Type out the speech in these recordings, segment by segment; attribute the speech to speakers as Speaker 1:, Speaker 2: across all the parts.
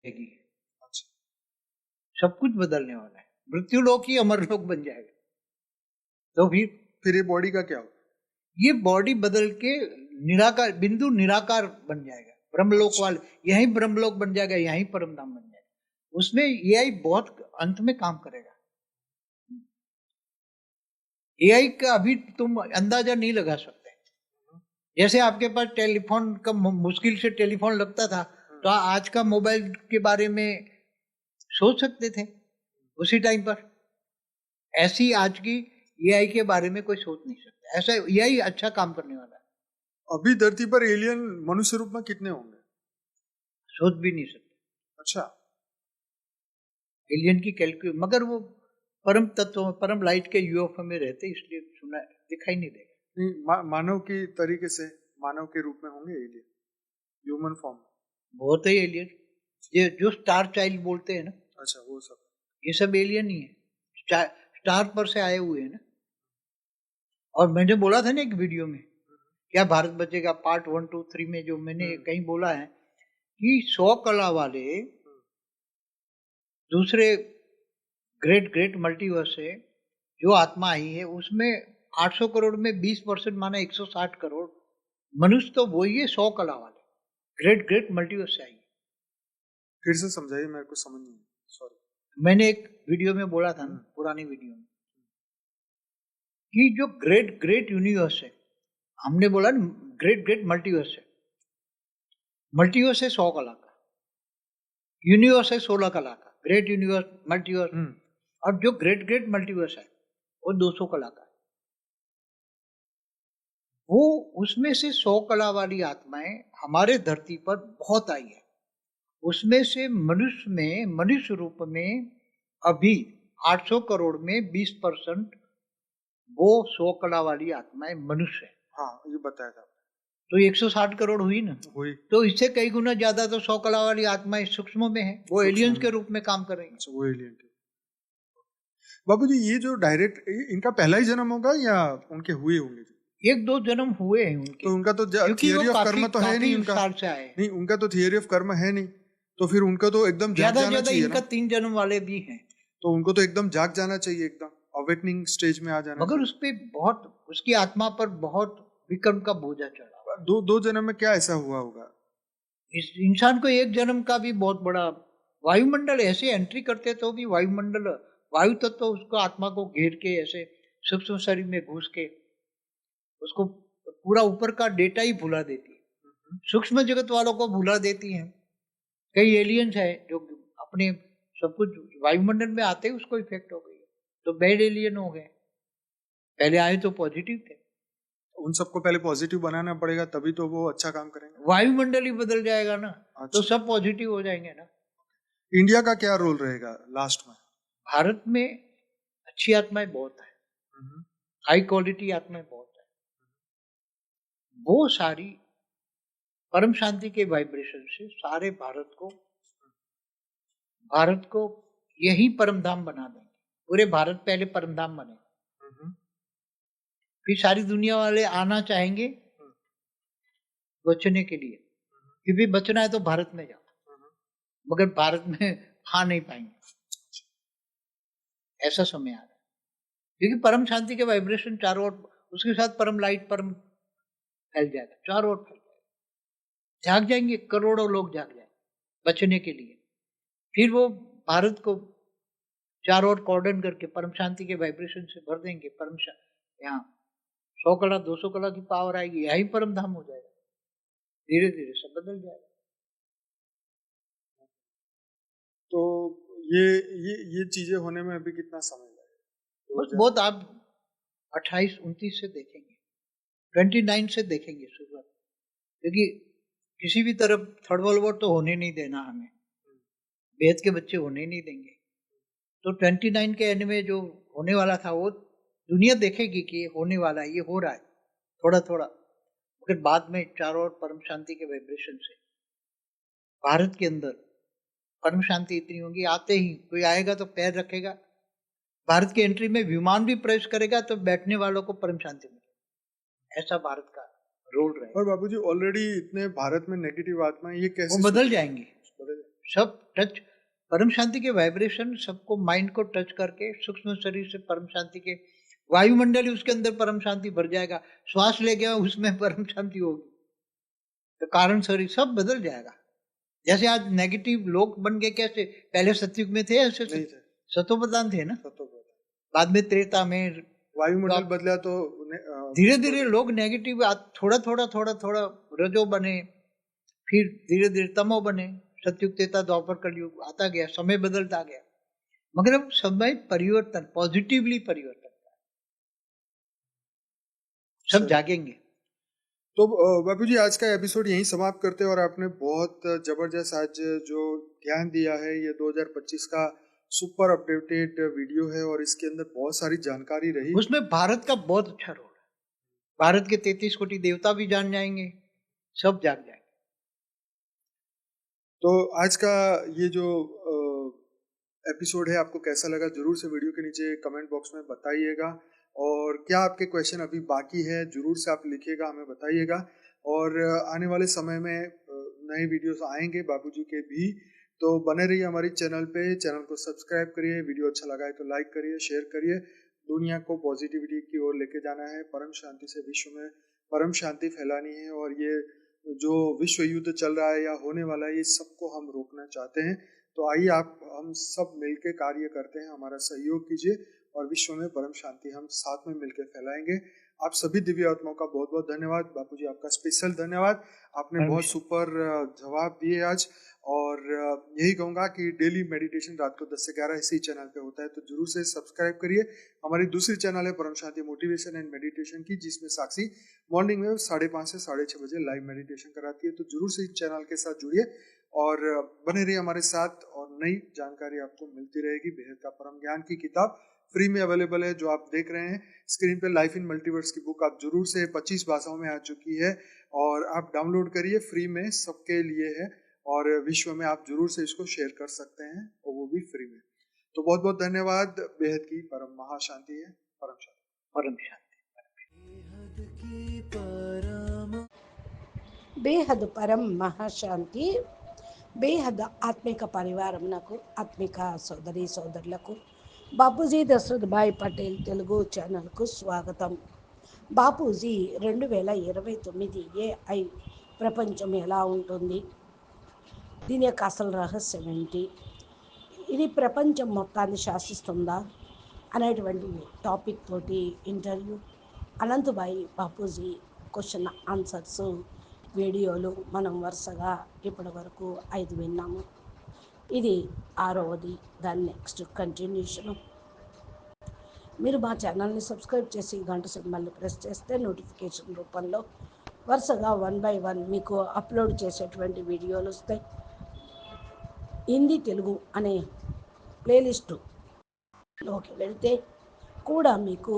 Speaker 1: जाएगी,
Speaker 2: अच्छा,
Speaker 1: सब कुछ बदलने वाला है। मृत्यु लोक ही अमर लोक बन जाएगा। तो
Speaker 2: फिर ये बॉडी का क्या होगा?
Speaker 1: ये बॉडी बदल के निराकार बिंदु निराकार बन जाएगा, ब्रह्मलोक
Speaker 2: अच्छा।
Speaker 1: वाले, यही ब्रह्मलोक बन जाएगा, यही परम धाम बन जाएगा। उसमें एआई बहुत अंत में काम करेगा। एआई का अभी तुम अंदाजा नहीं लगा सकते। जैसे आपके पास टेलीफोन का मुश्किल से टेलीफोन लगता था, तो आज का मोबाइल के बारे में सोच सकते थे उसी टाइम पर। ऐसी आज की एआई के बारे में कोई सोच नहीं सकता। ऐसा एआई अच्छा काम करने वाला है।
Speaker 2: अभी धरती पर एलियन मनुष्य रूप में कितने होंगे?
Speaker 1: सोच भी नहीं सकते।
Speaker 2: अच्छा,
Speaker 1: एलियन की कैलकुलेट, मगर वो परम तत्व परम लाइट के यूएफओ में रहते, इसलिए सुना दिखाई नहीं देगा।
Speaker 2: नहीं, मानव की तरीके से मानव के रूप में होंगे एलियन, ह्यूमन फॉर्म में।
Speaker 1: बहुत ही एलियन, ये जो स्टार चाइल्ड बोलते हैं ना,
Speaker 2: अच्छा, वो सब।
Speaker 1: ये सब एलियन ही है, स्टार पर से आए हुए हैं ना। और मैंने बोला था ना एक वीडियो में, क्या भारत बचेगा पार्ट 1, 2, 3 में, जो मैंने कहीं बोला है कि 100 कला वाले दूसरे ग्रेट ग्रेट मल्टीवर्स से जो आत्मा आई है, उसमें 800 करोड़ में 20% माना 160 करोड़ मनुष्य तो वही है 100 कला वाले ग्रेट ग्रेट मल्टीवर्स से आई।
Speaker 2: फिर से समझाइए, मेरे को समझ नहीं, सॉरी।
Speaker 1: मैंने एक वीडियो में बोला था ना, पुरानी वीडियो में, कि जो ग्रेट ग्रेट यूनिवर्स है, हमने बोला ना ग्रेट ग्रेट मल्टीवर्स है। मल्टीवर्स है 100 कला का, यूनिवर्स है 16 कला का, ग्रेट यूनिवर्स मल्टीवर्स। और जो ग्रेट ग्रेट मल्टीवर्स है वो 200 कला का है। वो उसमें से 100 कला वाली आत्माएं हमारे धरती पर बहुत आई है। उसमें से मनुष्य में, मनुष्य रूप में अभी 800 करोड़ में 20% वो 100 कला वाली आत्माएं मनुष्य है।
Speaker 2: हाँ, ये बताया था।
Speaker 1: तो 160 करोड़ हुई ना,
Speaker 2: हुई।
Speaker 1: तो इससे कई गुना ज्यादा तो 100 कला वाली आत्माएं सूक्ष्म में है, वो एलियंस के रूप में काम कर रही है।
Speaker 2: अच्छा, वो एलियन के। बाबूजी, ये जो डायरेक्ट इनका पहला ही जन्म होगा या उनके हुए होंगे?
Speaker 1: 1-2 जन्म हुए हैं उनके,
Speaker 2: तो उनका तो थियरी ऑफ कर्म तो है नहीं उनका।
Speaker 1: से आए।
Speaker 2: नहीं, उनका तो थियरी ऑफ कर्म है नहीं, तो फिर उनका तो एकदम जाग जाना चाहिए
Speaker 1: इनका 3 जन्म वाले भी हैं,
Speaker 2: तो उनको तो एकदम जाग जाना चाहिए, एकदम अवेकनिंग स्टेज में आ जाना।
Speaker 1: मगर उस पे बहुत, उसकी आत्मा पर बहुत विक्रम का बोझा चढ़ा।
Speaker 2: दो जन्म में क्या ऐसा हुआ होगा?
Speaker 1: इस इंसान को एक जन्म का भी बहुत बड़ा, वायुमंडल ऐसे एंट्री करते तो भी वायुमंडल, वायु तत्व तो उसको आत्मा को घेर के ऐसे सूक्ष्म शरीर में घुस के उसको पूरा ऊपर का डेटा ही भुला देती है, सूक्ष्म जगत वालों को भुला देती है। कई एलियंस है जो अपने सब कुछ वायुमंडल में आते ही उसको इफेक्ट हो गई, तो बैड एलियन हो गए। पहले आए तो पॉजिटिव थे।
Speaker 2: उन सबको पहले पॉजिटिव बनाना पड़ेगा, तभी तो वो अच्छा काम करेंगे।
Speaker 1: वायुमंडल ही बदल जाएगा ना।
Speaker 2: अच्छा।
Speaker 1: तो सब पॉजिटिव हो जाएंगे ना।
Speaker 2: इंडिया का क्या रोल रहेगा लास्ट में?
Speaker 1: भारत में अच्छी आत्माएं बहुत है, हाई क्वालिटी आत्माएं बहुत है। वो सारी परम शांति के वाइब्रेशन से सारे भारत को यही परम धाम बना देंगे। पूरे भारत पहले परम धाम बने, फिर सारी दुनिया वाले आना चाहेंगे बचने के लिए, कि भी बचना है तो भारत में जाओ, मगर भारत में आ नहीं पाएंगे। ऐसा समय आ रहा है, क्योंकि परम शांति के वाइब्रेशन चारों ओर, उसके साथ परम लाइट, परम फैल जाएगा, चारों ओर फैल जाएगा। जाग जाएंगे, करोड़ों लोग जाग जाएंगे बचने के लिए। फिर वो भारत को चारों ओर कॉर्डन करके परम शांति के वाइब्रेशन से भर देंगे। परम यहाँ 100 कला 200 कला की पावर आएगी, यही परम धाम हो जाएगा। धीरे धीरे सब बदल जाएगा।
Speaker 2: तो ये चीजें होने में अभी कितना समय लगेगा?
Speaker 1: बस बहुत, आप 28-29 से देखेंगे, 29 से देखेंगे शुरुआत, क्योंकि किसी भी तरफ थर्ड वर्ल्ड वॉर तो होने नहीं देना हमें, बेहद के बच्चे होने नहीं देंगे। तो 29 के एंड में जो होने वाला था वो दुनिया देखेगी कि ये होने वाला है, ये हो रहा है थोड़ा थोड़ा। फिर बाद में चारों ओर परम शांति के वाइब्रेशन से भारत के अंदर परम शांति इतनी होगी, आते ही कोई आएगा तो पैर रखेगा, भारत की एंट्री में विमान भी प्रवेश करेगा तो बैठने वालों को परम शांति मिलेगी। ऐसा भारत का रोल रहेगा।
Speaker 2: और बाबूजी, ऑलरेडी इतने भारत में नेगेटिव आत्मा, ये कैसे
Speaker 1: वो बदल जाएंगी। सब टच, परम शांति के वाइब्रेशन सबको माइंड को टच करके सूक्ष्म शरीर से परम शांति के वायुमंडल ही उसके अंदर परम शांति भर जाएगा, श्वास ले गया उसमें परम शांति होगी, तो कारण शरीर सब बदल जाएगा। जैसे आज नेगेटिव लोग बन गए, कैसे पहले सतयुग में थे ऐसे
Speaker 2: नहीं थे।
Speaker 1: सतोप्रधान थे ना,
Speaker 2: सतोप्रधान।
Speaker 1: बाद में त्रेता में
Speaker 2: वायुमंडल बदला तो
Speaker 1: धीरे धीरे लोग नेगेटिव थोड़ा थोड़ा थोड़ा थोड़ा रजो बने, फिर धीरे धीरे तमो बने, सतयुग त्रेता द्वापर कलयुग आता गया, समय बदलता गया, मगर अब समय परिवर्तन, पॉजिटिवली परिवर्तन, सब जागेंगे।
Speaker 2: तो बापू जी आज का एपिसोड यहीं समाप्त करते हैं, और आपने बहुत जबरदस्त आज जो ध्यान दिया है, ये 2025 का सुपर अपडेटेड वीडियो है और इसके अंदर बहुत सारी जानकारी रही।
Speaker 1: उसमें भारत का बहुत अच्छा रोल है, भारत के 33 कोटि देवता भी जान जाएंगे, सब जाग जाएंगे।
Speaker 2: तो आज का ये जो एपिसोड है आपको कैसा लगा जरूर से वीडियो के नीचे कमेंट बॉक्स में बताइएगा, और क्या आपके क्वेश्चन अभी बाकी है जरूर से आप लिखिएगा, हमें बताइएगा। और आने वाले समय में नए वीडियोस आएंगे बाबूजी के भी, तो बने रहिए हमारी चैनल पे, चैनल को सब्सक्राइब करिए, वीडियो अच्छा लगा है तो लाइक करिए, शेयर करिए। दुनिया को पॉजिटिविटी की ओर लेके जाना है, परम शांति से विश्व में परम शांति फैलानी है, और ये जो विश्व युद्ध चल रहा है या होने वाला है, ये सबको हम रोकना चाहते हैं। तो आइए आप हम सब मिलकर कार्य करते हैं, हमारा सहयोग कीजिए और विश्व में परम शांति हम साथ में मिलकर फैलाएंगे। आप सभी दिव्य आत्माओं का बहुत बहुत धन्यवाद। बापूजी आपका स्पेशल धन्यवाद, आपने बहुत सुपर जवाब दिए आज। और यही कहूँगा कि डेली मेडिटेशन रात को 10 से 11 इसी चैनल पे होता है, तो जरूर से सब्सक्राइब करिए। हमारी दूसरी चैनल है परम शांति मोटिवेशन एंड मेडिटेशन की, जिसमें साक्षी मॉर्निंग में 5:30 से 6:30 बजे लाइव मेडिटेशन कराती है, तो जरूर से इस चैनल के साथ जुड़िए और बने रहिए हमारे साथ, और नई जानकारी आपको मिलती रहेगी। बेहद का परम ज्ञान की किताब फ्री में अवेलेबल है, जो आप देख रहे हैं स्क्रीन पे, लाइफ इन मल्टीवर्स की बुक आप जरूर से 25 भाषाओं में आ चुकी है, और आप डाउनलोड करिए, फ्री में सबके लिए है, और विश्व में आप जरूर से इसको शेयर कर सकते हैं, और वो भी फ्री में। तो बहुत बहुत धन्यवाद। बेहद की परम महाशांति है, परम शांति,
Speaker 1: परम शांति।
Speaker 3: బేహద్ పరం మహాశాంతి, బేహద్ ఆత్మిక పరివారమునకు, ఆత్మిక సోదరి సోదరులకు బాపూజీ దశరథ్ భాయ్ పటేల్ తెలుగు ఛానల్కు స్వాగతం. బాపూజీ 2029 ఏఐ ప్రపంచం ఎలా ఉంటుంది, దీని యొక్క అసలు రహస్యం ఏంటి, ఇది ప్రపంచం మొత్తాన్ని శాసిస్తుందా అనేటువంటి టాపిక్ తోటి interview, Anantbhai Bapuji question answers వీడియోలు మనం వరుసగా ఇప్పటి వరకు 5 విన్నాము. ఇది 6వది, దాని నెక్స్ట్ కంటిన్యూషను. మీరు మా ఛానల్ని సబ్స్క్రైబ్ చేసి గంట సింబల్ని ప్రెస్ చేస్తే నోటిఫికేషన్ రూపంలో వరుసగా 1 by 1 మీకు అప్లోడ్ చేసేటువంటి వీడియోలు వస్తాయి. హిందీ తెలుగు అనే ప్లేలిస్టులోకి వెళితే కూడా మీకు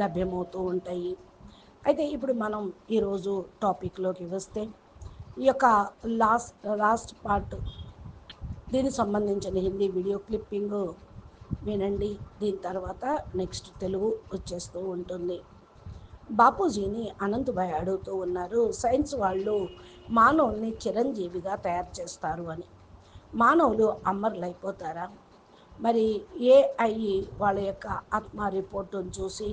Speaker 3: లభ్యమవుతూ ఉంటాయి. అయితే ఇప్పుడు మనం ఈరోజు టాపిక్లోకి వస్తే, ఈ యొక్క లాస్ట్ పార్ట్, దీనికి సంబంధించిన హిందీ వీడియో క్లిప్పింగ్ వినండి. దీని తర్వాత నెక్స్ట్ తెలుగు వచ్చేస్తూ ఉంటుంది. బాపూజీని అనంతభాయ్ అడుగుతూ ఉన్నారు, సైన్స్ వాళ్ళు మానవుల్ని చిరంజీవిగా తయారు చేస్తారు అని, మానవులు అమరులు అయిపోతారా? మరి ఏఐ వాళ్ళ యొక్క ఆత్మ రిపోర్టును చూసి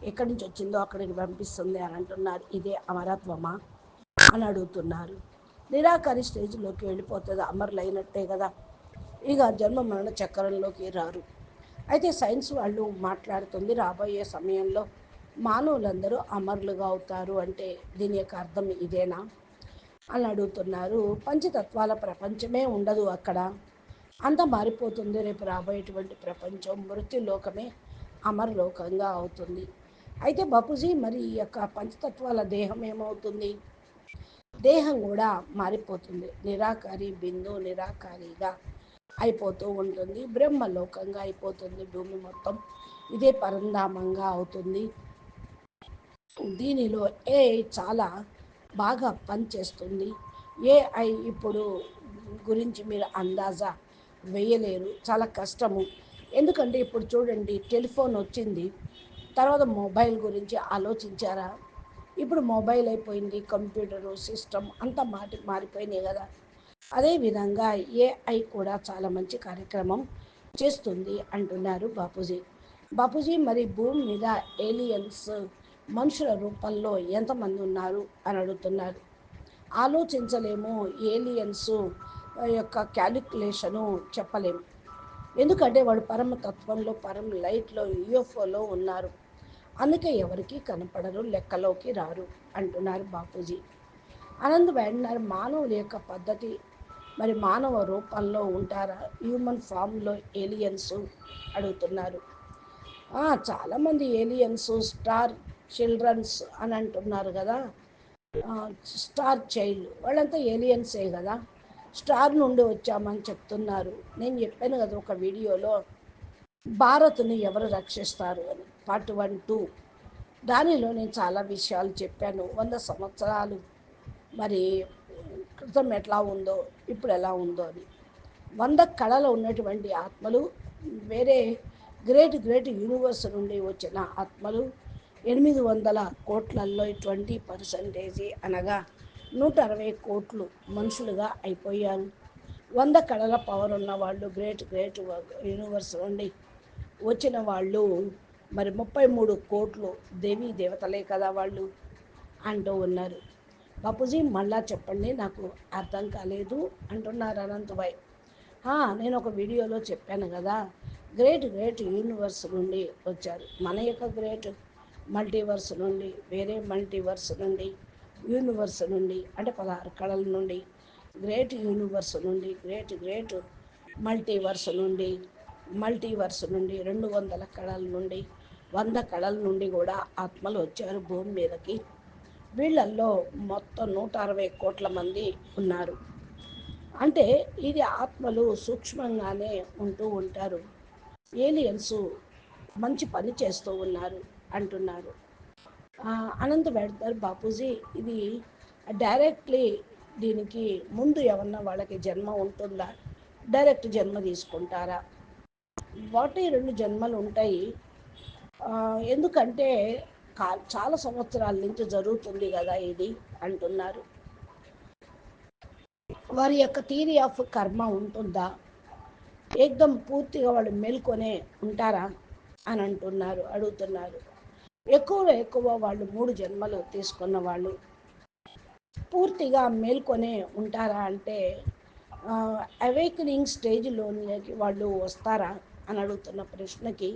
Speaker 3: ఎక్కడి నుంచి వచ్చిందో అక్కడికి పంపిస్తుంది అని అంటున్నారు. ఇదే అమరత్వమా అని అడుగుతున్నారు. నిరాకారి స్టేజ్లోకి వెళ్ళిపోతుంది, అమరులు అయినట్టే కదా, ఇక జన్మ మరణ చక్రంలోకి రారు. అయితే సైన్స్ వాళ్ళు మాట్లాడుతుంది, రాబోయే సమయంలో మానవులందరూ అమరులుగా అవుతారు అంటే దీని యొక్క అర్థం ఇదేనా అని అడుగుతున్నారు. పంచతత్వాల ప్రపంచమే ఉండదు అక్కడ, అంతా మారిపోతుంది. రేపు రాబోయేటువంటి ప్రపంచం మృత్యులోకమే అమరలోకంగా అవుతుంది. అయితే బాపూజీ, మరి ఈ యొక్క పంచతత్వాల దేహం ఏమవుతుంది? దేహం కూడా మారిపోతుంది, నిరాకారి బిందు నిరాకారిగా అయిపోతూ ఉంటుంది, బ్రహ్మలోకంగా అయిపోతుంది, భూమి మొత్తం ఇదే పరంధామంగా అవుతుంది. దీనిలో ఏఐ చాలా బాగా పనిచేస్తుంది. ఏఐ ఇప్పుడు గురించి మీరు అందాజా వేయలేరు, చాలా కష్టము. ఎందుకంటే ఇప్పుడు చూడండి, టెలిఫోన్ వచ్చింది, తర్వాత మొబైల్ గురించి ఆలోచించారా? ఇప్పుడు మొబైల్ అయిపోయింది, కంప్యూటరు సిస్టమ్ అంతా మారిపోయినాయి కదా. అదేవిధంగా ఏఐ కూడా చాలా మంచి కార్యక్రమం చేస్తుంది అంటున్నారు బాపూజీ. బాపూజీ, మరి భూమి మీద ఏలియన్స్ మనుషుల రూపంలో ఎంతమంది ఉన్నారు అని అడుగుతున్నారు. ఆలోచించలేము, ఏలియన్స్ యొక్క క్యాలిక్యులేషను చెప్పలేము. ఎందుకంటే వాళ్ళు పరమతత్వంలో, పరమ లైట్లో, యూఎఫ్ఓలో ఉన్నారు. అందుకే ఎవరికి కనపడరు, లెక్కలోకి రారు అంటున్నారు బాపూజీ. ఆనంద్ అన్నారు, మానవుల యొక్క పద్ధతి, మరి మానవ రూపంలో ఉంటారా, హ్యూమన్ ఫామ్లో ఏలియన్స్ అడుగుతున్నారు. చాలామంది ఏలియన్స్ స్టార్ చిల్డ్రన్స్ అని అంటున్నారు కదా. స్టార్ చైల్డ్ వాళ్ళంతా ఏలియన్సే కదా, స్టార్ నుండి వచ్చామని చెప్తున్నారు. నేను చెప్పాను కదా ఒక వీడియోలో, భారత్ని ఎవరు రక్షిస్తారు అని, పార్ట్ 1, 2, దానిలో నేను చాలా విషయాలు చెప్పాను. 100 సంవత్సరాలు మరి క్రితం ఎట్లా ఉందో ఇప్పుడు ఎలా ఉందో అని. 100 కళలు ఉన్నటువంటి ఆత్మలు, వేరే గ్రేట్ గ్రేట్ యూనివర్స్ నుండి వచ్చిన ఆత్మలు 800 కోట్లలో 20% అనగా 160 కోట్లు మనుషులుగా అయిపోయారు. 100 కళల పవర్ ఉన్న వాళ్ళు, గ్రేట్ గ్రేట్ యూనివర్స్ నుండి వచ్చిన వాళ్ళు, మరి 33 కోట్లు దేవీ దేవతలే కదా వాళ్ళు అంటూ ఉన్నారు. బాపూజీ మళ్ళా చెప్పండి, నాకు అర్థం కాలేదు అంటున్నారు అనంతభాయ్. నేను ఒక వీడియోలో చెప్పాను కదా, గ్రేట్ గ్రేట్ యూనివర్స్ నుండి వచ్చారు. మన యొక్క గ్రేట్ మల్టీవర్స్ నుండి, వేరే మల్టీవర్స్ నుండి, యూనివర్స్ నుండి, అంటే 16 కళల నుండి, గ్రేట్ యూనివర్స్ నుండి, గ్రేట్ గ్రేట్ మల్టీవర్స్ నుండి, మల్టీవర్స్ నుండి, 200 కళల నుండి, 100 కళల నుండి కూడా ఆత్మలు వచ్చారు భూమి మీదకి. వీళ్ళల్లో మొత్తం 160 కోట్ల మంది ఉన్నారు. అంటే ఇది ఆత్మలు సూక్ష్మంగానే ఉంటూ ఉంటారు. ఏలియన్స్ మంచి పని చేస్తూ ఉన్నారు అంటున్నారు. అనంత పెడతారు బాపూజీ, ఇది డైరెక్ట్లీ దీనికి ముందు ఏమన్నా వాళ్ళకి జన్మ ఉంటుందా, డైరెక్ట్ జన్మ తీసుకుంటారా? వాటి 2 జన్మలు ఉంటాయి. ఎందుకంటే చాలా సంవత్సరాల నుంచి జరుగుతుంది కదా ఇది అంటున్నారు. వారి యొక్క థియరీ ఆఫ్ కర్మ ఉంటుందా, ఏకదం పూర్తిగా వాళ్ళు మేల్కొనే ఉంటారా అని అడుగుతున్నారు. ఎక్కువ వాళ్ళు 3 జన్మలు తీసుకున్న వాళ్ళు పూర్తిగా మేల్కొనే ఉంటారా అంటే, అవేకనింగ్ స్టేజ్లోకి వాళ్ళు వస్తారా అని అడుగుతున్న ప్రశ్నకి,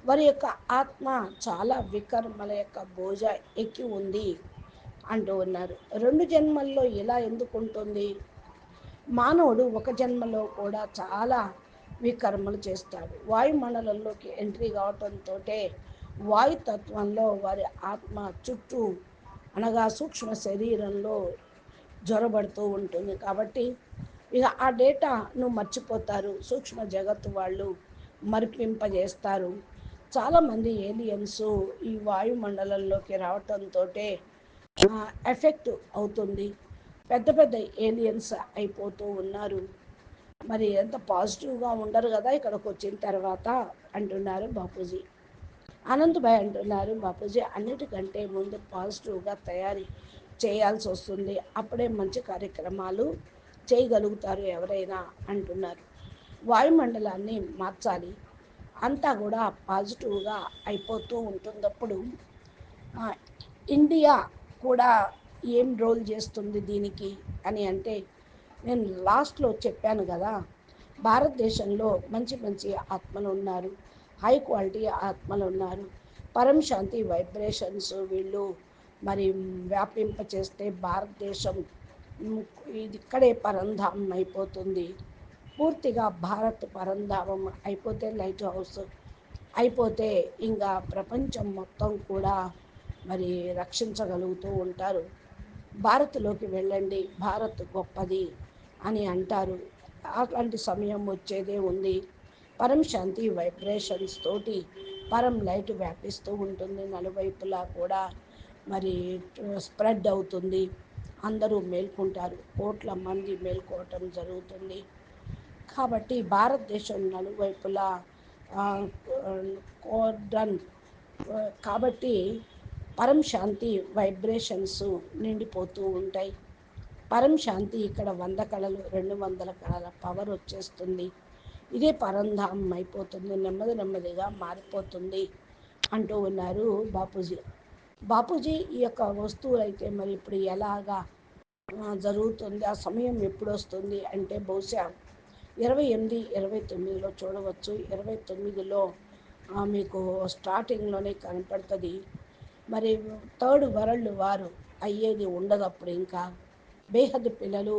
Speaker 3: వారి యొక్క ఆత్మ చాలా వికర్మల యొక్క బోజ ఎక్కి ఉంది అంటూ ఉన్నారు. 2 జన్మల్లో ఇలా ఎందుకు ఉంటుంది? మానవుడు ఒక జన్మలో కూడా చాలా వికర్మలు చేస్తాడు. వాయుమండలంలోకి ఎంట్రీ కావటంతో వాయుతత్వంలో వారి ఆత్మ చుట్టూ, అనగా సూక్ష్మ శరీరంలో జ్వరబడుతూ ఉంటుంది. కాబట్టి ఇక ఆ డేటాను మర్చిపోతారు, సూక్ష్మ జగత్తు వాళ్ళు మరిపింపజేస్తారు. చాలామంది ఏలియన్స్ ఈ వాయుమండలంలోకి రావటంతో ఎఫెక్ట్ అవుతుంది. పెద్ద పెద్ద ఏలియన్స్ అయిపోతూ ఉన్నారు. మరి ఎంత పాజిటివ్గా ఉండరు కదా ఇక్కడికి వచ్చిన తర్వాత అంటున్నారు బాపూజీ. ఆనందభాయ్ అంటున్నారు, బాపూజీ అన్నిటికంటే ముందు పాజిటివ్గా తయారీ చేయాల్సి వస్తుంది, అప్పుడే మంచి కార్యక్రమాలు చేయగలుగుతారు ఎవరైనా అంటున్నారు. వాయుమండలాన్ని మార్చాలి, అంతా కూడా పాజిటివ్గా అయిపోతూ ఉంటున్నప్పుడు ఇండియా కూడా ఏం రోల్ చేస్తుంది దీనికి అని అంటే, నేను లాస్ట్లో చెప్పాను కదా, భారతదేశంలో మంచి మంచి ఆత్మలు ఉన్నారు, హై క్వాలిటీ ఆత్మలు ఉన్నారు. పరం శాంతి వైబ్రేషన్స్ వీళ్ళు మరి వ్యాపింపచేస్తే భారతదేశం ఇది ఇక్కడే పరంధామం అయిపోతుంది. పూర్తిగా భారత్ పరంధామం అయిపోతే, లైట్ హౌస్ అయిపోతే ఇంకా ప్రపంచం మొత్తం కూడా మరి రక్షించగలుగుతూ ఉంటారు. భారత్లోకి వెళ్ళండి, భారత్ గొప్పది అని అంటారు. అట్లాంటి సమయం వచ్చేదే ఉంది. పరం శాంతి వైబ్రేషన్స్ తోటి పరం లైట్ వ్యాపిస్తూ ఉంటుంది, నలువైపులా కూడా మరి స్ప్రెడ్ అవుతుంది. అందరూ మేల్కొంటారు, కోట్ల మంది మేల్కోవటం జరుగుతుంది. కాబట్టి భారతదేశం నలువైపులా కోర్డన్, కాబట్టి పరం శాంతి వైబ్రేషన్స్ నిండిపోతూ ఉంటాయి. పరం శాంతి ఇక్కడ 100 కళలు 200 కళల పవర్ వచ్చేస్తుంది. ఇదే పరంధామం అయిపోతుంది, నెమ్మది నెమ్మదిగా మారిపోతుంది అంటూ ఉన్నారు బాపూజీ. బాపూజీ ఈ యొక్క వస్తువులు అయితే మరి ఇప్పుడు ఎలాగా జరుగుతుంది, ఆ సమయం ఎప్పుడు వస్తుంది అంటే బహుశా 28, 29లో చూడవచ్చు. 29లో మీకు స్టార్టింగ్లోనే కనపడుతుంది. మరి థర్డ్ వరల్డ్ వార్ అయ్యేది ఉండదు అప్పుడు. ఇంకా బేహద్ పిల్లలు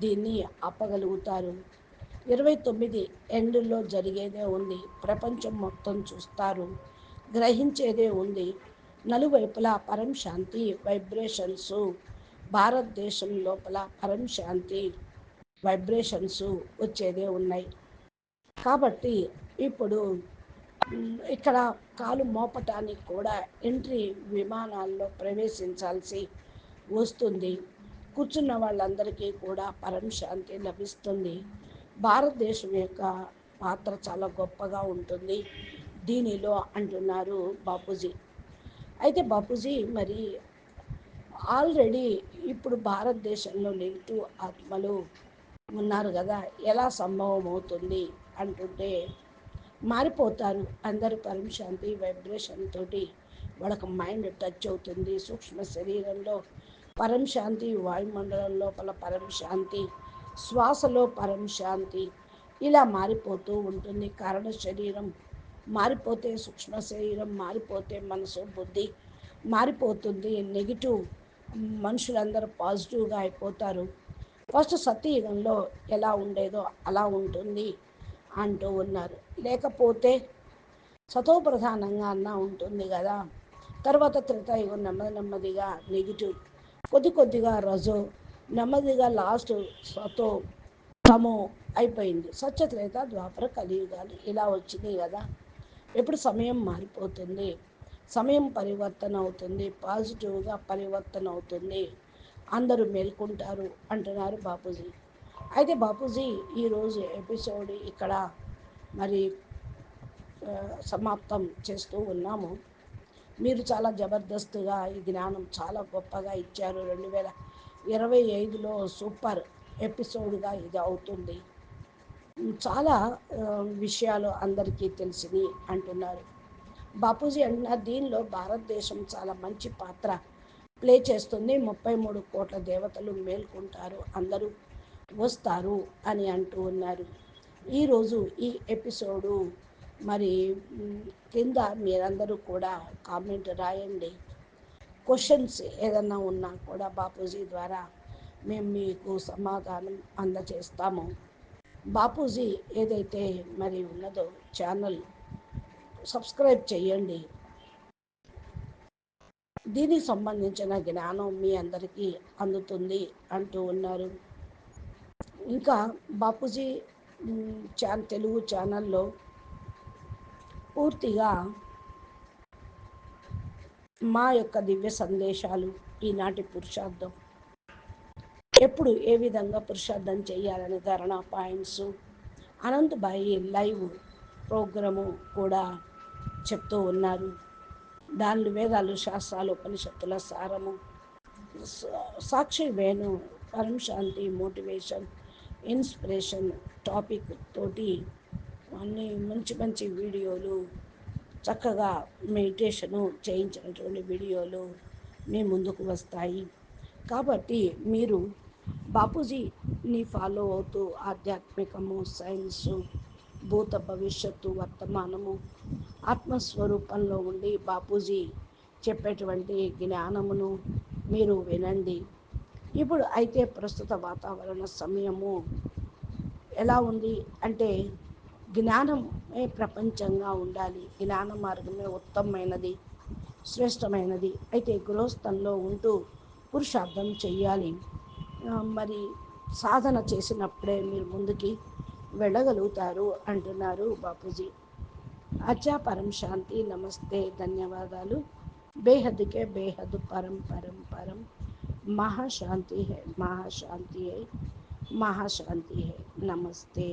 Speaker 3: దీన్ని ఆపగలుగుతారు. 29 ఎండ్లో జరిగేదే ఉంది. ప్రపంచం మొత్తం చూస్తారు, గ్రహించేదే ఉంది. నలువైపులా పరం శాంతి వైబ్రేషన్స్, భారతదేశం లోపల పరం శాంతి వైబ్రేషన్స్ వచ్చేదే ఉన్నాయి. కాబట్టి ఇప్పుడు ఇక్కడ కాలు మోపటానికి కూడా ఎంట్రీ విమానాల్లో ప్రవేశించాల్సి వస్తుంది. కూర్చున్న వాళ్ళందరికీ కూడా పరం శాంతి లభిస్తుంది. భారతదేశం యొక్క పాత్ర చాలా గొప్పగా ఉంటుంది దీనిలో అంటున్నారు బాపూజీ. అయితే బాపూజీ మరి ఆల్రెడీ ఇప్పుడు భారతదేశంలో నెగిటివ్ ఆత్మలు ఉన్నారు కదా, ఎలా సంభవం అవుతుంది అంటుంటే మారిపోతారు అందరు. పరం శాంతి వైబ్రేషన్ తోటి వాళ్ళకి మైండ్ టచ్ అవుతుంది. సూక్ష్మ శరీరంలో పరం శాంతి, వాయుమండలం లోపల పరం శాంతి, శ్వాసలో పరం శాంతి, ఇలా మారిపోతూ ఉంటుంది. కారణ శరీరం మారిపోతే సూక్ష్మ శరీరం మారిపోతే మనసు బుద్ధి మారిపోతుంది. నెగిటివ్ మనుషులందరూ పాజిటివ్గా అయిపోతారు. ఫస్ట్ సత్యయుగంలో ఎలా ఉండేదో అలా ఉంటుంది అంటూ ఉన్నారు. లేకపోతే సతో ప్రధానంగా అన్న ఉంటుంది కదా. తర్వాత త్రేతాయుగం నెమ్మది నెమ్మదిగా నెగిటివ్, కొద్దిగా రజో, నెమ్మదిగా లాస్ట్ సతో తమో అయిపోయింది. సత్యత్రేత ద్వాపర కలియుగాలు ఇలా వచ్చినాయి కదా. ఎప్పుడు సమయం మారిపోతుంది, సమయం పరివర్తన అవుతుంది, పాజిటివ్గా పరివర్తన అవుతుంది, అందరూ మేల్కొంటారు అంటున్నారు బాపూజీ. అయితే బాపూజీ ఈరోజు ఎపిసోడ్ ఇక్కడ మరి సమాప్తం చేస్తూ ఉన్నాము. మీరు చాలా జబర్దస్త్గా ఈ జ్ఞానం చాలా గొప్పగా ఇచ్చారు. 2025లో సూపర్ ఎపిసోడ్గా ఇది అవుతుంది. చాలా విషయాలు అందరికీ తెలిసినవి అంటున్నారు బాపూజీ. అంటున్నారు దీనిలో భారతదేశం చాలా మంచి పాత్ర ప్లే చేస్తుంది. 33 కోట్ల దేవతలు మేల్కొంటారు, అందరూ వస్తారు అని అంటూ ఉన్నారు. ఈరోజు ఈ ఎపిసోడు మరి కింద మీరందరూ కూడా కామెంట్ రాయండి. క్వశ్చన్స్ ఏదన్నా ఉన్నా కూడా బాపూజీ ద్వారా మేము మీకు సమాధానం అందజేస్తాము. బాపూజీ ఏదైతే మరి ఉన్నదో ఛానల్ సబ్స్క్రైబ్ చేయండి. దీనికి సంబంధించిన జ్ఞానం మీ అందరికీ అందుతుంది అంటూ ఉన్నారు. ఇంకా బాపూజీ తెలుగు ఛానల్లో పూర్తిగా మా యొక్క దివ్య సందేశాలు, ఈనాటి పురుషార్థం, ఎప్పుడు ఏ విధంగా పురుషార్థం చేయాలని ధారణ పాయింట్స్, అనంతబాయి లైవ్ ప్రోగ్రాము కూడా చెప్తూ ఉన్నారు. దానిలో వేదాలు, శాస్త్రాలు, ఉపనిషత్తుల సారము, సాక్షి వేణు పరం శాంతి మోటివేషన్ ఇన్స్పిరేషన్ టాపిక్ తోటి అన్ని మంచి మంచి వీడియోలు, చక్కగా మెడిటేషను చేయించినటువంటి వీడియోలు మీ ముందుకు వస్తాయి. కాబట్టి మీరు బాపూజీని ఫాలో అవుతూ ఆధ్యాత్మికము, సైన్సు, భూత భవిష్యత్తు, వర్తమానము, ఆత్మస్వరూపంలో ఉండి బాపూజీ చెప్పేటువంటి జ్ఞానమును మీరు వినండి. ఇప్పుడు అయితే ప్రస్తుత వాతావరణ సమయము ఎలా ఉంది అంటే జ్ఞానమే ప్రపంచంగా ఉండాలి. జ్ఞాన మార్గమే ఉత్తమమైనది, శ్రేష్టమైనది. అయితే గృహస్థంలో ఉంటూ పురుషార్థం చెయ్యాలి. మరి సాధన చేసినప్పుడే మీరు ముందుకి వెళ్ళగలుగుతారు అంటున్నారు బాపూజీ. అచ్చా, పరం శాంతి, నమస్తే, ధన్యవాదాలు. బేహద్కే బేహద్ పరం పరం పరం महाशांति है, महाशांति है, महाशांति है। नमस्ते।